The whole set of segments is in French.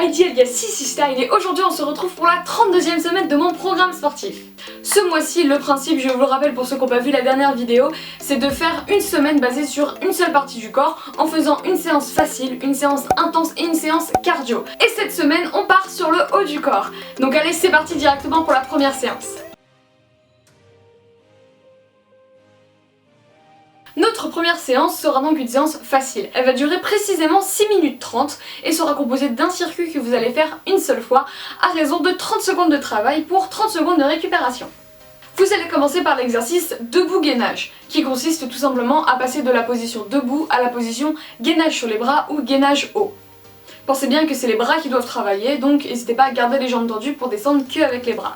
Heidi alias Sissi Style et aujourd'hui on se retrouve pour la 32e semaine de mon programme sportif. Ce mois-ci, le principe, je vous le rappelle pour ceux qui n'ont pas vu la dernière vidéo, c'est de faire une semaine basée sur une seule partie du corps en faisant une séance facile, une séance intense et une séance cardio. Et cette semaine, on part sur le haut du corps. Donc allez, c'est parti directement pour la première séance. Notre première séance sera donc une séance facile. Elle va durer précisément 6 minutes 30 et sera composée d'un circuit que vous allez faire une seule fois à raison de 30 secondes de travail pour 30 secondes de récupération. Vous allez commencer par l'exercice debout gainage qui consiste tout simplement à passer de la position debout à la position gainage sur les bras ou gainage haut. Pensez bien que c'est les bras qui doivent travailler, donc n'hésitez pas à garder les jambes tendues pour descendre que avec les bras.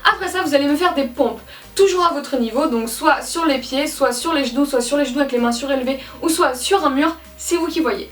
Après ça, vous allez me faire des pompes, toujours à votre niveau, donc soit sur les pieds, soit sur les genoux avec les mains surélevées, ou soit sur un mur, c'est vous qui voyez.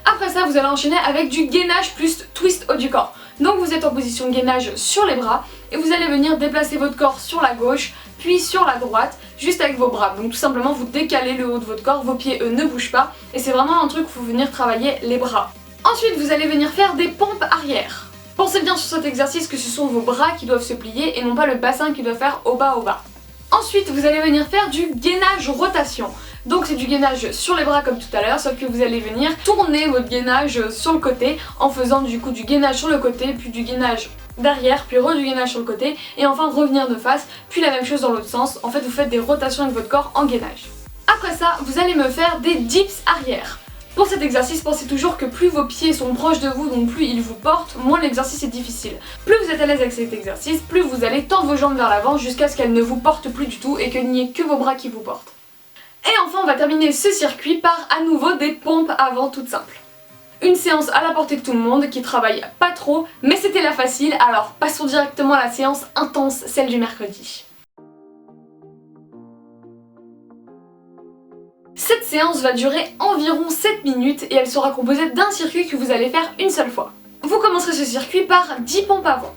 Après ça, vous allez enchaîner avec du gainage plus twist haut du corps. Donc vous êtes en position gainage sur les bras, et vous allez venir déplacer votre corps sur la gauche, puis sur la droite, juste avec vos bras. Donc tout simplement, vous décalez le haut de votre corps, vos pieds eux ne bougent pas, et c'est vraiment un truc où il faut venir travailler les bras. Ensuite, vous allez venir faire des pompes arrière. Pensez bien sur cet exercice que ce sont vos bras qui doivent se plier et non pas le bassin qui doit faire au bas au bas. Ensuite, vous allez venir faire du gainage rotation. Donc c'est du gainage sur les bras comme tout à l'heure, sauf que vous allez venir tourner votre gainage sur le côté en faisant du coup du gainage sur le côté, puis du gainage derrière, puis du gainage sur le côté, et enfin revenir de face, puis la même chose dans l'autre sens. En fait, vous faites des rotations avec votre corps en gainage. Après ça, vous allez me faire des dips arrière. Pour cet exercice, pensez toujours que plus vos pieds sont proches de vous, donc plus ils vous portent, moins l'exercice est difficile. Plus vous êtes à l'aise avec cet exercice, plus vous allez tendre vos jambes vers l'avant jusqu'à ce qu'elles ne vous portent plus du tout et qu'il n'y ait que vos bras qui vous portent. Et enfin, on va terminer ce circuit par à nouveau des pompes avant toutes simples. Une séance à la portée de tout le monde qui travaille pas trop, mais c'était la facile, alors passons directement à la séance intense, celle du mercredi. Cette séance va durer environ 7 minutes et elle sera composée d'un circuit que vous allez faire une seule fois. Vous commencerez ce circuit par 10 pompes avant.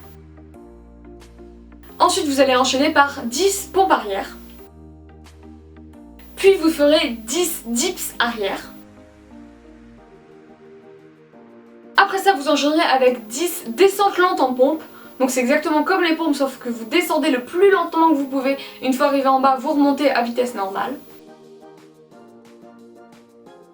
Ensuite vous allez enchaîner par 10 pompes arrière. Puis vous ferez 10 dips arrière. Après ça vous enchaînerez avec 10 descentes lentes en pompe. Donc c'est exactement comme les pompes sauf que vous descendez le plus lentement que vous pouvez. Une fois arrivé en bas, vous remontez à vitesse normale.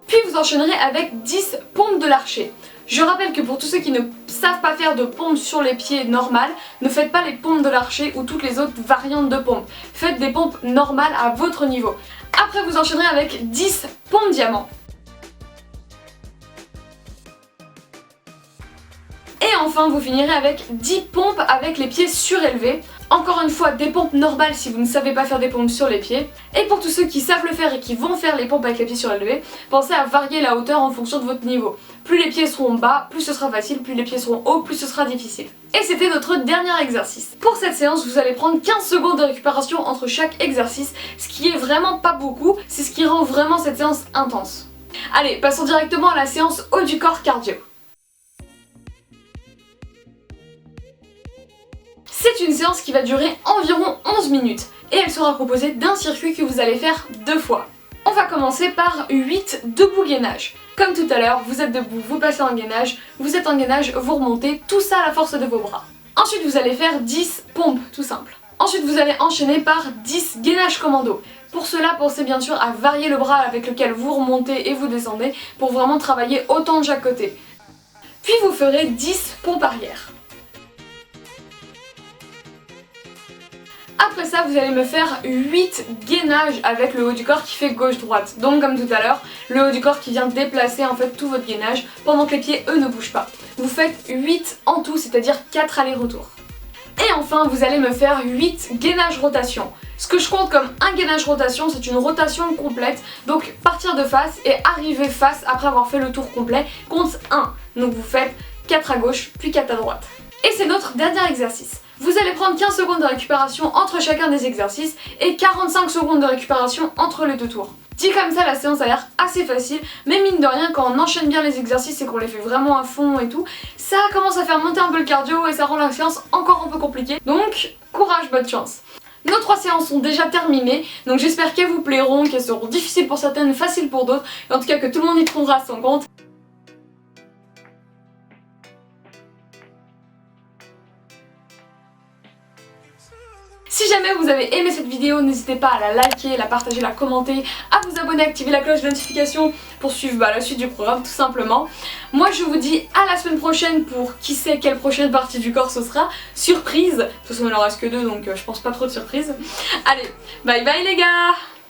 Puis vous enchaînerez avec 10 pompes de l'archer. Je rappelle que pour tous ceux qui ne savent pas faire de pompes sur les pieds normales, ne faites pas les pompes de l'archer ou toutes les autres variantes de pompes. Faites des pompes normales à votre niveau. Après vous enchaînerez avec 10 pompes diamant. Et enfin vous finirez avec 10 pompes avec les pieds surélevés. Encore une fois, des pompes normales si vous ne savez pas faire des pompes sur les pieds. Et pour tous ceux qui savent le faire et qui vont faire les pompes avec les pieds surélevés, pensez à varier la hauteur en fonction de votre niveau. Plus les pieds seront bas, plus ce sera facile, plus les pieds seront hauts, plus ce sera difficile. Et c'était notre dernier exercice. Pour cette séance, vous allez prendre 15 secondes de récupération entre chaque exercice, ce qui est vraiment pas beaucoup, c'est ce qui rend vraiment cette séance intense. Allez, passons directement à la séance haut du corps cardio. C'est une séance qui va durer environ 11 minutes et elle sera composée d'un circuit que vous allez faire 2 fois. On va commencer par 8 debout gainage. Comme tout à l'heure, vous êtes debout, vous passez en gainage, vous êtes en gainage, vous remontez, tout ça à la force de vos bras. Ensuite vous allez faire 10 pompes, tout simple. Ensuite vous allez enchaîner par 10 gainage commando. Pour cela, pensez bien sûr à varier le bras avec lequel vous remontez et vous descendez pour vraiment travailler autant de chaque côté. Puis vous ferez 10 pompes arrière. Après ça, vous allez me faire 8 gainages avec le haut du corps qui fait gauche-droite. Donc comme tout à l'heure, le haut du corps qui vient déplacer en fait tout votre gainage pendant que les pieds eux ne bougent pas. Vous faites 8 en tout, c'est-à-dire 4 allers-retours. Et enfin, vous allez me faire 8 gainages rotation. Ce que je compte comme un gainage rotation, c'est une rotation complète. Donc partir de face et arriver face après avoir fait le tour complet compte 1. Donc vous faites 4 à gauche puis 4 à droite. Et c'est notre dernier exercice. Vous allez prendre 15 secondes de récupération entre chacun des exercices et 45 secondes de récupération entre les deux tours. Dit comme ça, la séance a l'air assez facile, mais mine de rien, quand on enchaîne bien les exercices et qu'on les fait vraiment à fond et tout, ça commence à faire monter un peu le cardio et ça rend la séance encore un peu compliquée. Donc, courage, bonne chance. Nos 3 séances sont déjà terminées, donc j'espère qu'elles vous plairont, qu'elles seront difficiles pour certaines, faciles pour d'autres, et en tout cas que tout le monde y trouvera son compte. Si jamais vous avez aimé cette vidéo, n'hésitez pas à la liker, la partager, la commenter, à vous abonner, activer la cloche de notification pour suivre la suite du programme tout simplement. Moi je vous dis à la semaine prochaine pour qui sait quelle prochaine partie du corps ce sera. Surprise, de toute façon il en reste que 2 donc je pense pas trop de surprises. Allez, bye bye les gars!